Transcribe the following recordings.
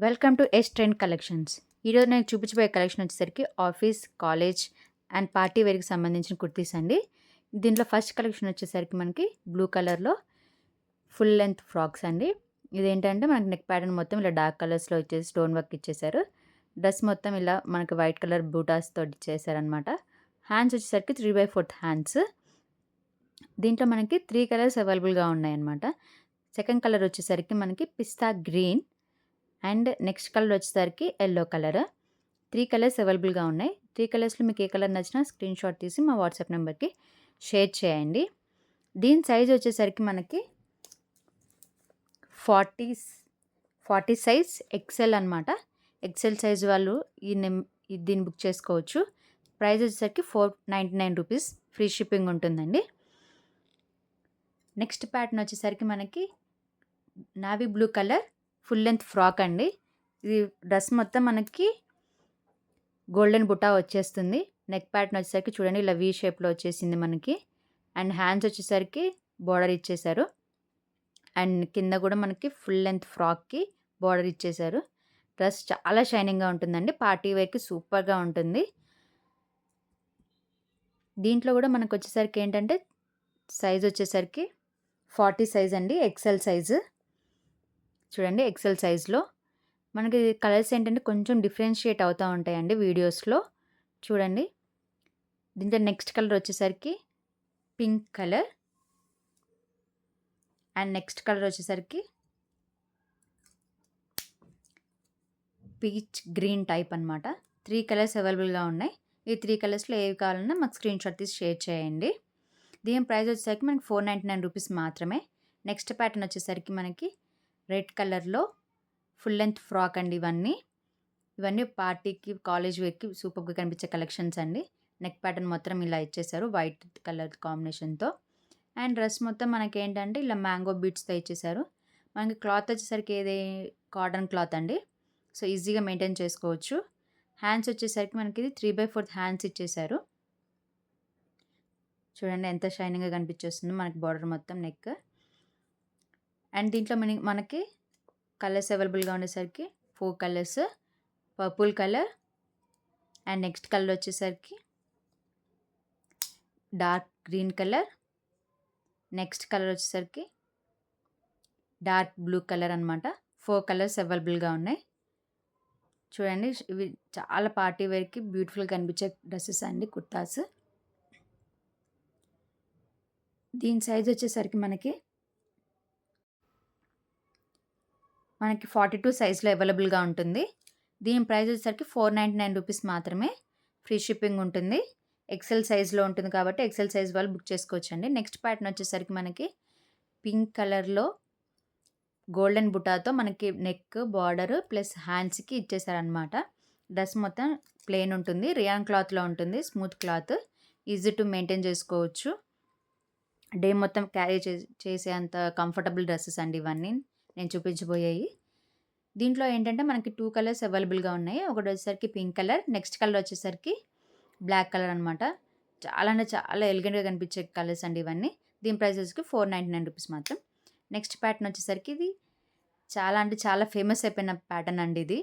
Welcome to S trend collections. ఈరోజు నేను చూపించబోయే కలెక్షన్ వచ్చేసరికి ఆఫీస్, కాలేజ్ అండ్ పార్టీ వేర్కి సంబంధించిన కుర్తీస్ అండి. దీంట్లో ఫస్ట్ కలెక్షన్ వచ్చేసరికి మనకి బ్లూ కలర్లో ఫుల్ లెంత్ ఫ్రాక్స్ అండి. ఇదేంటంటే మనకి నెక్ ప్యాటర్న్ మొత్తం ఇలా డార్క్ కలర్స్లో వచ్చేసి స్టోన్ వర్క్ ఇచ్చేసారు. డ్రెస్ మొత్తం ఇలా మనకి వైట్ కలర్ బూటాస్ తోటి ఇచ్చేసారనమాట. హ్యాండ్స్ వచ్చేసరికి 3/4 హ్యాండ్స్. దీంట్లో మనకి 3 కలర్స్ అవైలబుల్గా ఉన్నాయన్నమాట. సెకండ్ కలర్ వచ్చేసరికి మనకి పిస్తా గ్రీన్ అండ్ నెక్స్ట్ కలర్ వచ్చేసరికి యెల్లో కలర్. 3 కలర్స్ అవైలబుల్గా ఉన్నాయి. 3 కలర్స్లో మీకు ఏ కలర్ నచ్చినా స్క్రీన్ షాట్ తీసి మా వాట్సాప్ నెంబర్కి షేర్ చేయండి. దీని సైజ్ వచ్చేసరికి మనకి 40 సైజ్ ఎక్సెల్ అనమాట. ఎక్సెల్ సైజ్ వాళ్ళు దీన్ని బుక్ చేసుకోవచ్చు. ప్రైస్ వచ్చేసరికి 499 రూపీస్, ఫ్రీ షిప్పింగ్ ఉంటుందండి. నెక్స్ట్ ప్యాటర్న్ వచ్చేసరికి మనకి navy blue colour full length frock అండి. ఇది డ్రెస్ మొత్తం మనకి గోల్డెన్ బుటా వచ్చేస్తుంది. నెక్ ప్యాటర్న్ వచ్చేసరికి చూడండి ఇలా వీ షేప్లో వచ్చేసింది మనకి. అండ్ హ్యాండ్స్ వచ్చేసరికి బార్డర్ ఇచ్చేసారు. అండ్ కింద కూడా మనకి ఫుల్ లెంత్ ఫ్రాక్కి బార్డర్ ఇచ్చేసారు. డ్రెస్ చాలా షైనింగ్గా ఉంటుందండి. పార్టీ వేర్కి సూపర్గా ఉంటుంది. దీంట్లో కూడా మనకు వచ్చేసరికి ఏంటంటే సైజ్ వచ్చేసరికి 40 సైజ్ అండి, ఎక్సెల్ సైజు. చూడండి ఎక్సెల్ సైజ్లో మనకి కలర్స్ ఏంటంటే కొంచెం డిఫరెన్షియేట్ అవుతూ ఉంటాయండి వీడియోస్లో. చూడండి దీంట్లో నెక్స్ట్ కలర్ వచ్చేసరికి pink colour and next colour వచ్చేసరికి పీచ్ గ్రీన్ టైప్ అనమాట. 3 కలర్స్ అవైలబుల్గా ఉన్నాయి. ఈ 3 కలర్స్లో ఏవి కావాలన్నా మాకు స్క్రీన్ షాట్ తీసి షేర్ చేయండి. దీని ప్రైస్ వచ్చేసరికి మనకి 499 రూపీస్ మాత్రమే. నెక్స్ట్ ప్యాటర్న్ వచ్చేసరికి మనకి రెడ్ కలర్లో ఫుల్ లెంత్ ఫ్రాక్ అండి. ఇవన్నీ పార్టీకి, కాలేజ్ వేర్కి సూపర్గా కనిపించే కలెక్షన్స్ అండి. నెక్ ప్యాటర్న్ మొత్తం ఇలా ఇచ్చేసారు వైట్ కలర్ కాంబినేషన్తో. అండ్ డ్రెస్ మొత్తం మనకి ఏంటంటే ఇలా మ్యాంగో బీట్స్తో ఇచ్చేసారు. మనకి క్లాత్ వచ్చేసరికి ఏది కాటన్ క్లాత్ అండి. సో ఈజీగా మెయింటైన్ చేసుకోవచ్చు. హ్యాండ్స్ వచ్చేసరికి మనకి ఇది 3/4 హ్యాండ్స్ ఇచ్చేసారు. చూడండి ఎంత షైనింగ్గా కనిపించేస్తుందో మనకి బార్డర్ మొత్తం నెక్. అండ్ దీంట్లో మనకి కలర్స్ అవైలబుల్గా ఉండేసరికి 4 colours. Purple colour and next colour వచ్చేసరికి dark green colour. Next colour వచ్చేసరికి డార్క్ బ్లూ కలర్ అనమాట. 4 కలర్స్ అవైలబుల్గా ఉన్నాయి. చూడండి ఇవి చాలా పార్టీ వేర్కి బ్యూటిఫుల్గా కనిపించే డ్రెస్సెస్ అండి, కుర్తాస్. దీని సైజ్ వచ్చేసరికి మనకి 42 సైజ్లో అవైలబుల్గా ఉంటుంది. దీని ప్రైస్ వచ్చేసరికి 499 రూపీస్ మాత్రమే, ఫ్రీ షిప్పింగ్ ఉంటుంది. ఎక్సెల్ సైజ్లో ఉంటుంది కాబట్టి ఎక్సెల్ సైజ్ వాళ్ళు బుక్ చేసుకోవచ్చండి. నెక్స్ట్ ప్యాటర్న్ వచ్చేసరికి మనకి పింక్ కలర్లో గోల్డెన్ బుటాతో మనకి నెక్, బార్డర్ ప్లస్ హ్యాండ్స్కి ఇచ్చేసారనమాట. డ్రెస్ మొత్తం ప్లెయిన్ ఉంటుంది, రియాన్ క్లాత్లో ఉంటుంది, smooth cloth, easy to maintain చేసుకోవచ్చు. డే మొత్తం క్యారీ చేసే అంత కంఫర్టబుల్ డ్రెస్సెస్ అండి ఇవన్నీ నేను చూపించబోయాయి. దీంట్లో ఏంటంటే మనకి 2 కలర్స్ అవైలబుల్గా ఉన్నాయి. ఒకటి వచ్చేసరికి పింక్ కలర్, నెక్స్ట్ కలర్ వచ్చేసరికి బ్లాక్ కలర్ అనమాట. చాలా అంటే చాలా ఎలిగెంట్గా కనిపించే కలర్స్ అండి ఇవన్నీ. దీని ప్రైస్ వచ్చి 499 రూపీస్ మాత్రం. నెక్స్ట్ ప్యాటర్న్ వచ్చేసరికి ఇది చాలా అంటే చాలా ఫేమస్ అయిపోయిన ప్యాటర్న్ అండి ఇది.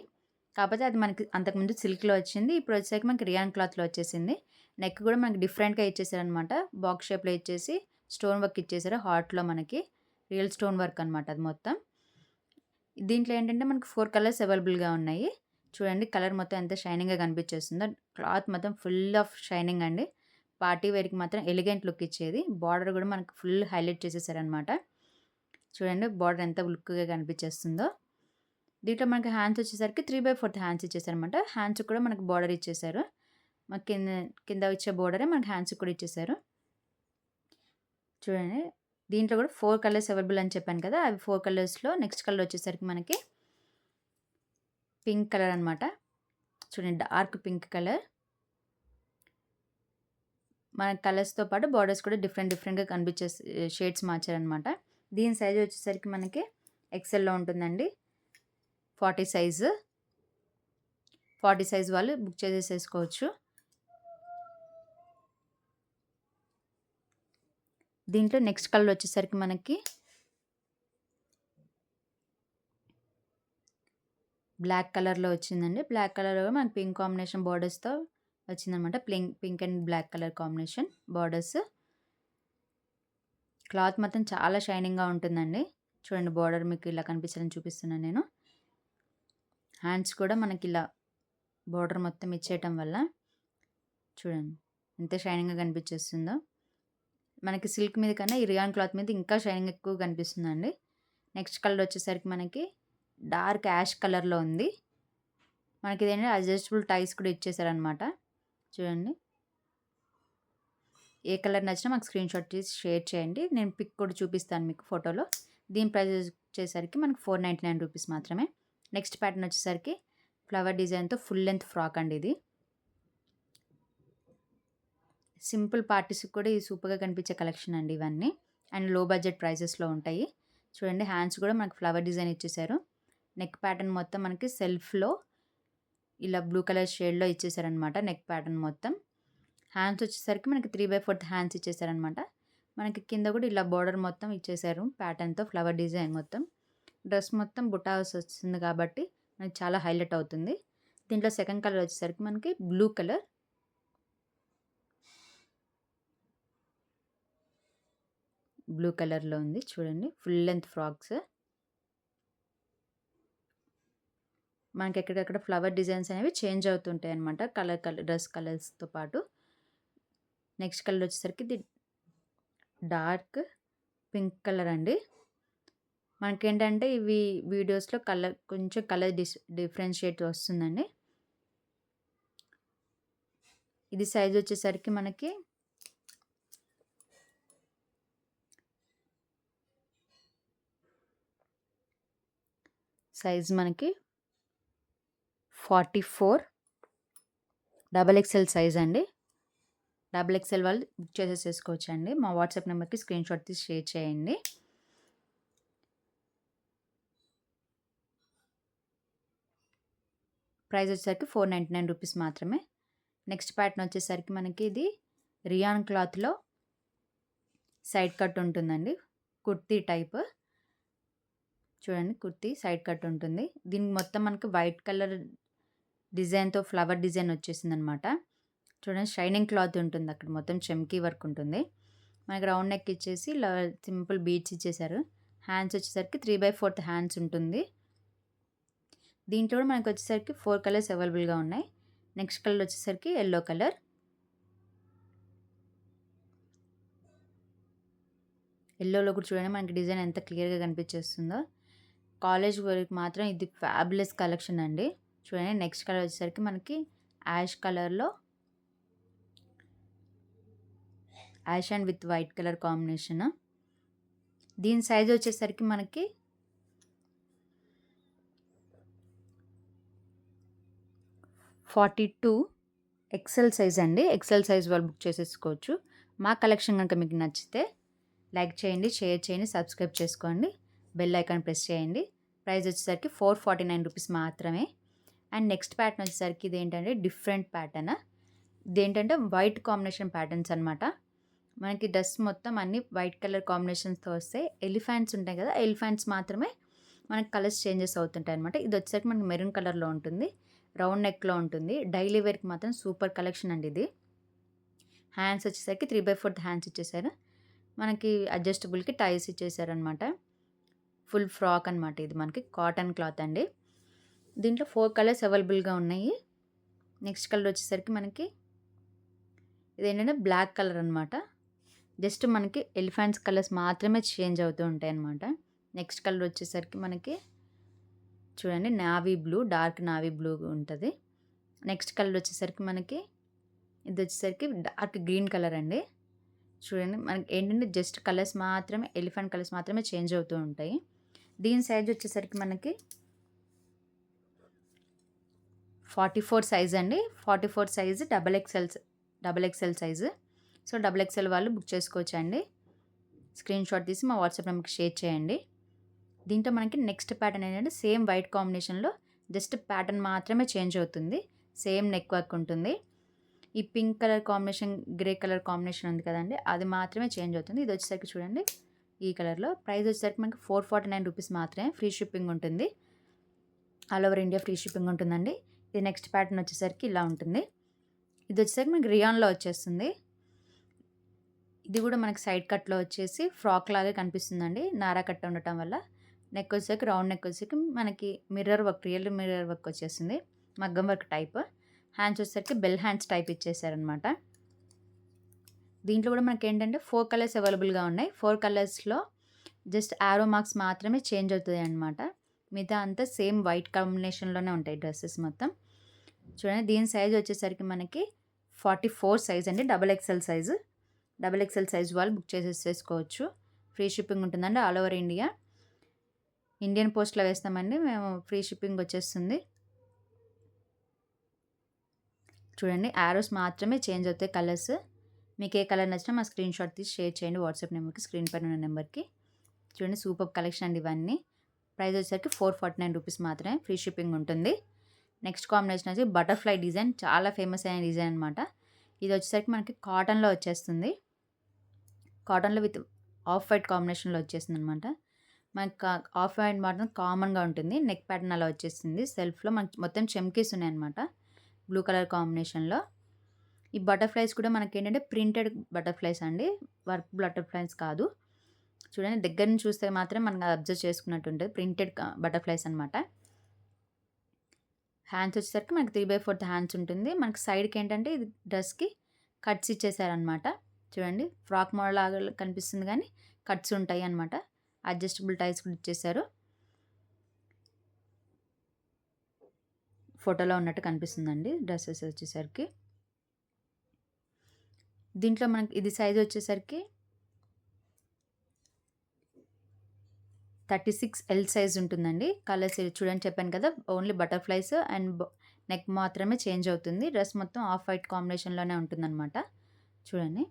కాకపోతే అది మనకి అంతకుముందు సిల్క్లో వచ్చింది, ఇప్పుడు వచ్చేసరికి మనకి రియాన్ క్లాత్లో వచ్చేసింది. నెక్ కూడా మనకి డిఫరెంట్గా ఇచ్చేసారనమాట. బాక్స్ షేప్లో ఇచ్చేసి స్టోన్ వర్క్ ఇచ్చేసారు. హార్ట్లో మనకి రియల్ స్టోన్ వర్క్ అనమాట అది మొత్తం. దీంట్లో ఏంటంటే మనకి 4 కలర్స్ అవైలబుల్గా ఉన్నాయి. చూడండి కలర్ మొత్తం ఎంత షైనింగ్గా కనిపించేస్తుందో. క్లాత్ మొత్తం ఫుల్ ఆఫ్ షైనింగ్ అండి. పార్టీ వేర్కి మాత్రం ఎలిగెంట్ లుక్ ఇచ్చేది. బార్డర్ కూడా మనకి ఫుల్ హైలైట్ చేసేసారనమాట. చూడండి బార్డర్ ఎంత లుక్గా కనిపించేస్తుందో. దీంట్లో మనకి హ్యాండ్స్ వచ్చేసరికి 3/4 హ్యాండ్స్ ఇచ్చేసారనమాట. హ్యాండ్స్ కూడా మనకి బార్డర్ ఇచ్చేసారు. మనకి కింద ఇచ్చే బార్డరే మనకి హ్యాండ్స్ కూడా ఇచ్చేసారు. చూడండి దీంట్లో కూడా 4 కలర్స్ అవైలబుల్ అని చెప్పాను కదా, అవి 4 కలర్స్లో నెక్స్ట్ కలర్ వచ్చేసరికి మనకి పింక్ కలర్ అనమాట. చూడండి డార్క్ పింక్ కలర్. మన కలర్స్తో పాటు బార్డర్స్ కూడా డిఫరెంట్గా కనిపించే షేడ్స్ మార్చారనమాట. దీని సైజ్ వచ్చేసరికి మనకి ఎక్సెల్లో ఉంటుందండి. 40 సైజ్ వాళ్ళు బుక్ చేసేసుకోవచ్చు. దీంట్లో నెక్స్ట్ కలర్ వచ్చేసరికి మనకి బ్లాక్ కలర్‌లో వచ్చిందండి. బ్లాక్ కలర్‌లో మనకి పింక్ కాంబినేషన్ బోర్డర్స్‌తో వచ్చిందనమాట. Pink and black colour combination borders. Cloth మాత్రం చాలా షైనింగ్‌గా ఉంటుందండి. చూడండి బోర్డర్ మీకు ఇలా కనిపించాలని చూపిస్తున్నాను నేను. హ్యాండ్స్ కూడా మనకిలా బోర్డర్ మొత్తం ఇచ్చేయటం వల్ల చూడండి ఎంత షైనింగ్‌గా కనిపించేస్తుందో. మనకి సిల్క్ మీద కన్నా ఈ రియాన్ క్లాత్ మీద ఇంకా షైనింగ్ ఎక్కువ కనిపిస్తుందండి. నెక్స్ట్ కలర్ వచ్చేసరికి మనకి డార్క్ యాష్ కలర్‌లో ఉంది. మనకి ఇదేంటంటే అడ్జస్టబుల్ టైస్ కూడా ఇచ్చేసారనమాట. చూడండి. ఏ కలర్ నచ్చినా మాకు స్క్రీన్‌షాట్ తీసి షేర్ చేయండి. నేను పిక్ కూడా చూపిస్తాను మీకు ఫోటోలో. దీని ప్రైస్ వచ్చేసరికి మనకు ₹499 మాత్రమే. నెక్స్ట్ ప్యాటర్న్ వచ్చేసరికి ఫ్లవర్ డిజైన్‌తో ఫుల్ లెంత్ ఫ్రాక్ అండి ఇది. సింపుల్ పార్టీస్‌కి కూడా ఇది సూపర్‌గా కనిపించే కలెక్షన్ అండి ఇవన్నీ. అండ్ లో బడ్జెట్ ప్రైసెస్‌లో ఉంటాయి. చూడండి హ్యాండ్స్ కూడా మనకు ఫ్లవర్ డిజైన్ ఇచ్చేసారు. నెక్ ప్యాటర్న్ మొత్తం మనకి సెల్ఫ్‌లో ఇలా బ్లూ కలర్ షేడ్‌లో ఇచ్చేసారనమాట నెక్ ప్యాటర్న్ మొత్తం. హ్యాండ్స్ వచ్చేసరికి మనకి 3/4 హ్యాండ్స్ ఇచ్చేసారనమాట. మనకి కింద కూడా ఇలా బోర్డర్ మొత్తం ఇచ్చేసారు ప్యాటర్న్‌తో ఫ్లవర్ డిజైన్ మొత్తం. డ్రెస్ మొత్తం బుటాస్ వస్తుంది కాబట్టి మనకి చాలా హైలైట్ అవుతుంది. దీంట్లో సెకండ్ కలర్ వచ్చేసరికి మనకి బ్లూ కలర్. బ్లూ కలర్‌లో ఉంది చూడండి. Full length frocks. మనకి ఎక్కడెక్కడ ఫ్లవర్ డిజైన్స్ అనేవి చేంజ్ అవుతుంటాయి అనమాట. డ్రెస్ కలర్స్‌తో పాటు. నెక్స్ట్ కలర్ వచ్చేసరికి ఇది డార్క్ పింక్ కలర్ అండి. మనకేంటంటే ఇవి వీడియోస్‌లో కొంచెం కలర్ డిఫరెన్షియేట్ వస్తుందండి. ఇది సైజ్ వచ్చేసరికి మనకి సైజ్ మనకి 44 XXL సైజ్ అండి. XXL వాళ్ళు బుక్ చేసేసుకోవచ్చండి. మా వాట్సాప్ నెంబర్‌కి స్క్రీన్‌షాట్ తీసి షేర్ చేయండి. ప్రైస్ వచ్చేసరికి ₹499 మాత్రమే. నెక్స్ట్ ప్యాటర్న్ వచ్చేసరికి మనకి ఇది రియాన్ క్లాత్‌లో సైడ్ కట్ ఉంటుందండి. కుర్తీ టైప్. చూడండి కుర్తీ సైడ్ కట్ ఉంటుంది. దీనికి మొత్తం మనకి వైట్ కలర్ డిజైన్‌తో ఫ్లవర్ డిజైన్ వచ్చేసిందనమాట. చూడండి షైనింగ్ క్లాత్ ఉంటుంది. అక్కడ మొత్తం చమ్కీ వర్క్ ఉంటుంది. మనకి రౌండ్ నెక్ ఇచ్చేసి ఇలా సింపుల్ బీడ్స్ ఇచ్చేసారు. హ్యాండ్స్ వచ్చేసరికి 3/4 హ్యాండ్స్ ఉంటుంది. దీంట్లో కూడా మనకు వచ్చేసరికి 4 కలర్స్ అవైలబుల్‌గా ఉన్నాయి. నెక్స్ట్ కలర్ వచ్చేసరికి యెల్లో కలర్. యెల్లోలో కూడా చూడండి మనకి డిజైన్ ఎంత క్లియర్‌గా కనిపించేస్తుందో. కాలేజ్ వరకు మాత్రం ఇది ఫ్యాబులస్ కలెక్షన్ అండి. చూడండి నెక్స్ట్ కలర్ వచ్చేసరికి మనకి యాష్ కలర్‌లో ash and with white colour combination. దీని సైజ్ వచ్చేసరికి మనకి 42 XL సైజ్ అండి. XL సైజ్ వాళ్ళు బుక్ చేసేసుకోవచ్చు. మా కలెక్షన్ కనుక మీకు నచ్చితే లైక్ చేయండి, షేర్ చేయండి, సబ్స్క్రైబ్ చేసుకోండి. బెల్ ఐకాన్ ప్రెస్ చేయండి. ప్రైస్ వచ్చేసరికి ₹449 మాత్రమే. అండ్ నెక్స్ట్ ప్యాటర్న్ వచ్చేసరికి ఇదేంటంటే డిఫరెంట్ ప్యాటర్న్. ఇదేంటంటే వైట్ కాంబినేషన్ ప్యాటర్న్స్ అనమాట. మనకి డ్రెస్ మొత్తం అన్ని వైట్ కలర్ కాంబినేషన్స్‌తో వస్తాయి. ఎలిఫెంట్స్ ఉంటాయి కదా! ఎలిఫెంట్స్ మాత్రమే మనకి కలర్స్ చేంజెస్ అవుతుంటాయి అనమాట. ఇది వచ్చేసరికి మనకి మెరూన్ కలర్‌లో ఉంటుంది. రౌండ్ నెక్‌లో ఉంటుంది. డైలీ వేర్‌కి మాత్రం సూపర్ కలెక్షన్ అండి ఇది. హ్యాండ్స్ వచ్చేసరికి 3/4 హ్యాండ్స్ ఇచ్చేసారు. మనకి అడ్జస్టబుల్‌కి టైస్ ఇచ్చేసారనమాట. ఫుల్ ఫ్రాక్ అనమాట ఇది మనకి కాటన్ క్లాత్ అండి. దీంట్లో 4 కలర్స్ అవైలబుల్‌గా ఉన్నాయి. నెక్స్ట్ కలర్ వచ్చేసరికి మనకి ఇదేంటంటే బ్లాక్ కలర్ అనమాట. జస్ట్ మనకి ఎలిఫెంట్స్ కలర్స్ మాత్రమే చేంజ్ అవుతూ ఉంటాయన్నమాట. నెక్స్ట్ కలర్ వచ్చేసరికి మనకి చూడండి navy blue, dark navy blue ఉంటది. నెక్స్ట్ కలర్ వచ్చేసరికి మనకి ఇది వచ్చేసరికి డార్క్ గ్రీన్ కలర్ అండి. చూడండి మనకి ఏంటంటే జస్ట్ కలర్స్ మాత్రమే ఎలిఫెంట్ కలర్స్ మాత్రమే చేంజ్ అవుతూ ఉంటాయి. దీని సైజ్ వచ్చేసరికి మనకి 44 సైజ్ అండి. 44 size XXL size. So XXL వాళ్ళు బుక్ చేసుకోవచ్చండి. స్క్రీన్‌షాట్ తీసి మా వాట్సాప్ నెంబర్‌కి షేర్ చేయండి. దీంట్లో మనకి నెక్స్ట్ ప్యాటర్న్ ఏంటంటే సేమ్ వైట్ కాంబినేషన్‌లో జస్ట్ ప్యాటర్న్ మాత్రమే చేంజ్ అవుతుంది. సేమ్ నెక్ వర్క్ ఉంటుంది. ఈ pink colour combination, grey colour combination ఉంది కదండీ! అది మాత్రమే చేంజ్ అవుతుంది. ఇది వచ్చేసరికి చూడండి ఈ కలర్‌లో. ప్రైస్ వచ్చేసరికి మనకి ₹449 మాత్రమే. ఫ్రీ షిప్పింగ్ ఉంటుంది. All over India free shipping ఉంటుందండి. ఇది నెక్స్ట్ ప్యాటర్న్ వచ్చేసరికి ఇలా ఉంటుంది. ఇది వచ్చేసరికి మనకి రియాన్‌లో వచ్చేస్తుంది. ఇది కూడా మనకి సైడ్ కట్‌లో వచ్చేసి ఫ్రాక్ లాగే కనిపిస్తుందండి. నారా కట్ ఉండటం వల్ల. నెక్ వచ్చేసరికి రౌండ్ నెక్ వచ్చేసరికి మనకి mirror work, real mirror work వచ్చేసింది. మగ్గం వర్క్ టైప్. హ్యాండ్స్ వచ్చేసరికి బెల్ హ్యాండ్స్ టైప్ ఇచ్చేసారనమాట. దీంట్లో కూడా మనకేంటంటే 4 కలర్స్ అవైలబుల్‌గా ఉన్నాయి. 4 కలర్స్‌లో జస్ట్ యారో మార్క్స్ మాత్రమే చేంజ్ అవుతాయన్నమాట. మిగతా అంతా సేమ్ వైట్ కాంబినేషన్‌లోనే ఉంటాయి డ్రెసెస్ మొత్తం. చూడండి దీని సైజ్ వచ్చేసరికి మనకి 44 సైజ్ అండి. Double XL size. Double XL size వాళ్ళు బుక్ చేసేసుకోవచ్చు. ఫ్రీ షిప్పింగ్ ఉంటుందండి ఆల్ ఓవర్ ఇండియా. ఇండియన్ పోస్ట్‌లో వేస్తామండి మేము. ఫ్రీ షిప్పింగ్ వచ్చేస్తుంది. చూడండి యారోస్ మాత్రమే చేంజ్ అవుతాయి కలర్స్. మీకు ఏ కలర్ నచ్చినా మా స్క్రీన్‌షాట్ తీసి షేర్ చేయండి వాట్సాప్ నెంబర్‌కి, స్క్రీన్ పైన ఉన్న నెంబర్‌కి. చూడండి సూపర్బ్ కలెక్షన్ అండి ఇవన్నీ. ప్రైస్ వచ్చేసరికి 449 రూపీస్ మాత్రమే. ఫ్రీ షిప్పింగ్ ఉంటుంది. నెక్స్ట్ కాంబినేషన్ వచ్చి బటర్‌ఫ్లై డిజైన్. చాలా ఫేమస్ అయిన డిజైన్ అనమాట. ఇది వచ్చేసరికి మనకి కాటన్‌లో వచ్చేస్తుంది. కాటన్‌లో విత్ ఆఫ్ వైట్ కాంబినేషన్‌లో వచ్చేసిందనమాట. మనకి ఆఫ్ వైట్ మాత్రం కామన్‌గా ఉంటుంది. నెక్ ప్యాటర్న్ అలా వచ్చేసింది. సెల్ఫ్‌లో మనకి మొత్తం చెమ్కీస్ ఉన్నాయన్నమాట. బ్లూ కలర్ కాంబినేషన్‌లో. ఈ బటర్‌ఫ్లైస్ కూడా మనకేంటంటే ప్రింటెడ్ బటర్‌ఫ్లైస్ అండి. వర్క్ బటర్‌ఫ్లైస్ కాదు. చూడండి దగ్గర నుంచి చూస్తే మాత్రం మనం అబ్జర్వ్ చేసుకున్నట్టు ఉంటుంది. ప్రింటెడ్ బటర్‌ఫ్లైస్ అనమాట. హ్యాండ్స్ వచ్చేసరికి మనకి 3/4 హ్యాండ్స్ ఉంటుంది. మనకి సైడ్‌కి ఏంటంటే ఇది డ్రెస్‌కి కట్స్ ఇచ్చేసారనమాట. చూడండి ఫ్రాక్ మోడల్ లాగా కనిపిస్తుంది కానీ కట్స్ ఉంటాయి అనమాట. అడ్జస్టబుల్ టైస్ కూడా ఇచ్చేసారు. ఫోటోలో ఉన్నట్టు కనిపిస్తుందండి డ్రెస్సెస్ వచ్చేసరికి. దీంట్లో మనకి ఇది సైజ్ వచ్చేసరికి 36 ఎల్ సైజ్ ఉంటుందండి. కలర్స్ చూడండి చెప్పాను కదా! ఓన్లీ బటర్‌ఫ్లైస్ అండ్ నెక్ మాత్రమే చేంజ్ అవుతుంది. డ్రెస్ మొత్తం ఆఫ్ వైట్ కాంబినేషన్‌లోనే ఉంటుందన్నమాట. చూడండి.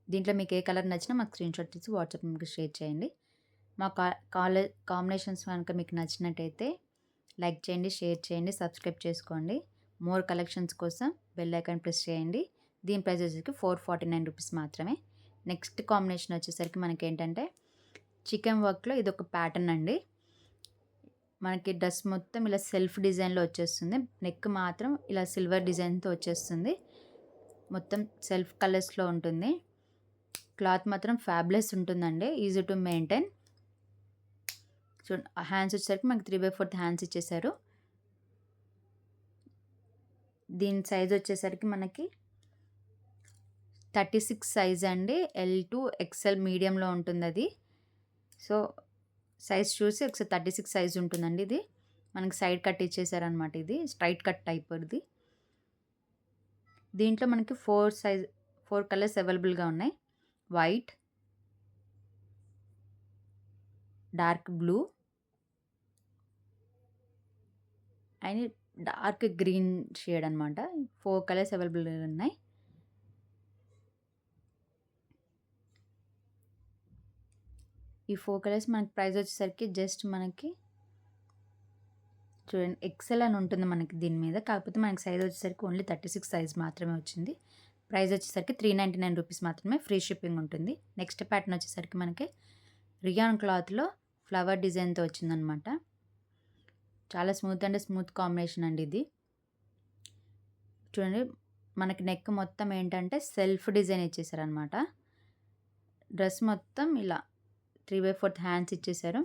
దీంట్లో మీకు ఏ కలర్ నచ్చినా మాకు స్క్రీన్‌షాట్ తీసి వాట్సాప్ నెంబర్‌కి షేర్ చేయండి. మా కాంబినేషన్స్ కనుక మీకు నచ్చినట్టయితే లైక్ చేయండి, షేర్ చేయండి, సబ్స్క్రైబ్ చేసుకోండి. మోర్ కలెక్షన్స్ కోసం బెల్ ఐకాన్ ప్రెస్ చేయండి. దీని ప్రైస్ వచ్చేసరికి 449 రూపీస్ మాత్రమే. నెక్స్ట్ కాంబినేషన్ వచ్చేసరికి మనకేంటంటే చికెన్ వర్క్‌లో ఇదొక ప్యాటర్న్ అండి. మనకి డ్రెస్ మొత్తం ఇలా సెల్ఫ్ డిజైన్‌లో వచ్చేస్తుంది. నెక్ మాత్రం ఇలా సిల్వర్ డిజైన్‌తో వచ్చేస్తుంది. మొత్తం సెల్ఫ్ కలర్స్‌లో ఉంటుంది. క్లాత్ మాత్రం ఫ్యాబ్లెస్ ఉంటుందండి. Easy to maintain. హ్యాండ్స్ వచ్చేసరికి మనకి 3/4 హ్యాండ్స్ ఇచ్చేసారు. దీని సైజ్ వచ్చేసరికి మనకి 36 సైజ్ అండి. ఎల్ టు ఎక్స్ఎల్ మీడియంలో ఉంటుందది. సో, సైజ్ చూసి ఒకసారి 36 సైజ్ ఉంటుందండి ఇది. మనకి సైడ్ కట్ ఇచ్చేసారనమాట ఇది. స్ట్రైట్ కట్ టైప్ ఇది. దీంట్లో మనకి 4 కలర్స్ అవైలబుల్‌గా ఉన్నాయి. White, dark blue and dark green shade అనమాట. 4 కలర్స్ అవైలబుల్‌గా ఉన్నాయి. ఈ 4 కలర్స్ మనకి ప్రైస్ వచ్చేసరికి జస్ట్ మనకి చూడండి ఎక్సెల్ అని ఉంటుంది మనకి దీని మీద. కాకపోతే మనకి సైజ్ వచ్చేసరికి ఓన్లీ 36 సైజ్ మాత్రమే వచ్చింది. ప్రైస్ వచ్చేసరికి 399 రూపీస్ మాత్రమే. ఫ్రీ షిప్పింగ్ ఉంటుంది. నెక్స్ట్ ప్యాటర్న్ వచ్చేసరికి మనకి రియాన్ క్లాత్‌లో ఫ్లవర్ డిజైన్‌తో వచ్చిందనమాట. చాలా స్మూత్ అంటే స్మూత్ కాంబినేషన్ అండి ఇది. చూడండి మనకి నెక్ మొత్తం ఏంటంటే సెల్ఫ్ డిజైన్ ఇచ్చేసారనమాట. డ్రెస్ మొత్తం ఇలా 3/4 హ్యాండ్స్ ఇచ్చేసారు.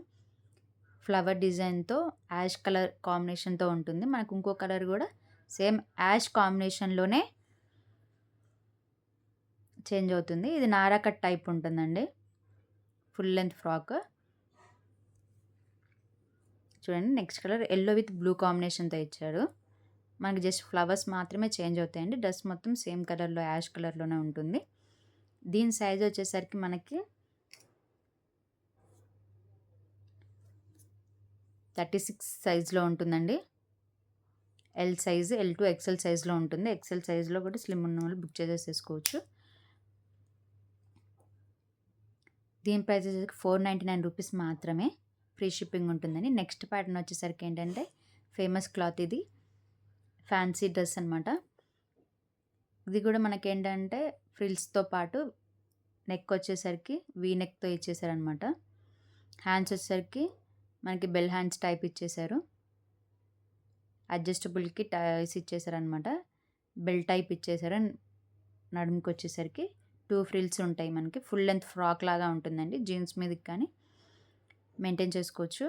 ఫ్లవర్ డిజైన్‌తో యాష్ కలర్ కాంబినేషన్‌తో ఉంటుంది. మనకు ఇంకో కలర్ కూడా సేమ్ యాష్ కాంబినేషన్‌లోనే చేంజ్ అవుతుంది. ఇది నారా కట్ టైప్ ఉంటుందండి. Full length frock. చూడండి next colour yellow with blue కాంబినేషన్‌తో ఇచ్చారు. మనకి జస్ట్ ఫ్లవర్స్ మాత్రమే చేంజ్ అవుతాయండి. డ్రెస్ మొత్తం సేమ్ కలర్‌లో యాష్ కలర్‌లోనే ఉంటుంది. దీని సైజ్ వచ్చేసరికి మనకి 36 సైజ్‌లో ఉంటుందండి. L size, L to XL సైజ్‌లో ఉంటుంది. ఎక్స్ఎల్ సైజ్‌లో కూడా స్లిమ్ ఉన్న వాళ్ళు బుక్ చేసేసుకోవచ్చు. దీని ప్రైస్ వచ్చేసరికి 499 రూపీస్ మాత్రమే. ఫ్రీ షిప్పింగ్ ఉంటుందని. నెక్స్ట్ ప్యాటర్న్ వచ్చేసరికి ఏంటంటే ఫేమస్ క్లాత్ ఇది. ఫ్యాన్సీ డ్రెస్ అనమాట. ఇది కూడా మనకేంటంటే ఫ్రిల్స్‌తో పాటు నెక్ వచ్చేసరికి వీ నెక్‌తో ఇచ్చేసారనమాట. హ్యాండ్స్ వచ్చేసరికి మనకి బెల్ హ్యాండ్స్ టైప్ ఇచ్చేసారు. అడ్జస్టబుల్కి టైస్ ఇచ్చేసారనమాట. బెల్ టైప్ ఇచ్చేసారు. నడుముకి వచ్చేసరికి 2 ఫ్రిల్స్ ఉంటాయి మనకి. ఫుల్ లెంత్ ఫ్రాక్ లాగా ఉంటుందండి. జీన్స్ మీదకి కానీ మెయింటైన్ చేసుకోవచ్చు.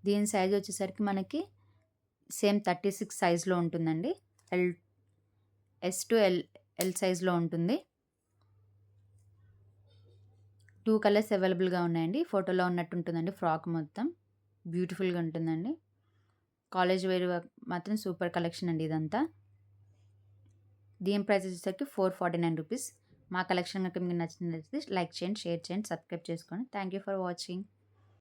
దీని సైజ్ వచ్చేసరికి మనకి సేమ్ 36 సైజ్లో ఉంటుందండి. ఎస్ టు ఎల్ సైజ్లో ఉంటుంది. 2 కలర్స్ అవైలబుల్గా ఉన్నాయండి. ఫోటోలో ఉన్నట్టు ఉంటుందండి ఫ్రాక్ మొత్తం. బ్యూటిఫుల్గా ఉంటుందండి. కాలేజ్ వేర్ మాత్రం సూపర్ కలెక్షన్ అండి ఇదంతా. దీని ప్రైస్ వచ్చేసరికి 449 రూపీస్. మా కలెక్షన్ కనుక మీకు నచ్చినట్లయితే లైక్ చేయండి, షేర్ చేయండి, సబ్స్క్రైబ్ చేసుకోండి. Thank you for watching.